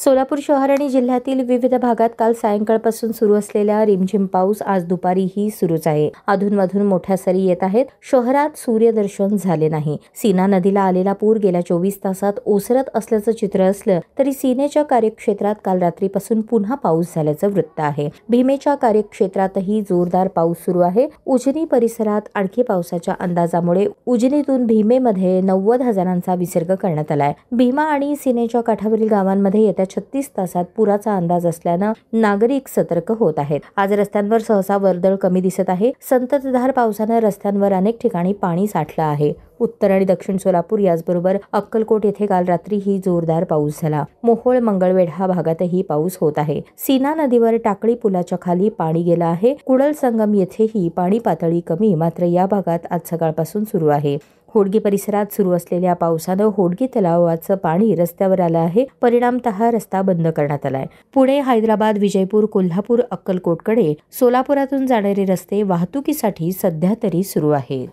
सोलापूर शहर आणि जिल्ह्यातील विविध भागात काल सायंकाळपासून सुरू असलेला रिमझिम पाऊस आज दुपारीही सुरूच आहे. अधूनमधून मोठ्या सरी येत आहेत. शहरात सूर्यदर्शन झाले नाही. सीना नदीला आलेला पूर गेल्या 24 तासात ओसरत असल्याचं चित्र असलं तरी सीनेच्या कार्यक्षेत्रात काल रात्रीपासून पुन्हा पाऊस झाल्याचं वृत्त आहे. भीमेच्या कार्यक्षेत्रातही जोरदार पाऊस सुरू आहे. उजनी परिसरात आणखी पावसाच्या अंदाजामुळे उजनीतून भीमेमध्ये 90,000चा विसर्ग करण्यात आलाय. भीमा आणि सीनेच्या काठावरील गावांमध्ये येत्या 36 तासात पुराचा अंदाज असल्यानं नागरिक सतर्क होत आहेत. आज रस्त्यांवर सहसा वर्दळ कमी दिसत आहे. संततधार पावसानं रस्त्यांवर अनेक ठिकाणी पाणी साठलं आहे. उत्तर आणि दक्षिण सोलापूर याचबरोबर अक्कलकोट येथे काल रात्रीही जोरदार पाऊस झाला. मोहोळ मंगळवेढा भागातही पाऊस होत आहे. सीना नदीवर टाकळी पुलाच्या खाली पाणी गेलं आहे. कुडल संगम येथेही पाणी पातळी कमी, मात्र या भागात आज सकाळपासून सुरू आहे. होडगी परिसरात सुरू असलेल्या पावसानं होडगी तलावाचं पाणी रस्त्यावर आलं आहे. परिणामतः रस्ता बंद करण्यात आलाय. पुणे, हैदराबाद, विजयपूर, कोल्हापूर, अक्कलकोटकडे सोलापुरातून जाणारे रस्ते वाहतुकीसाठी सध्या तरी सुरू आहेत.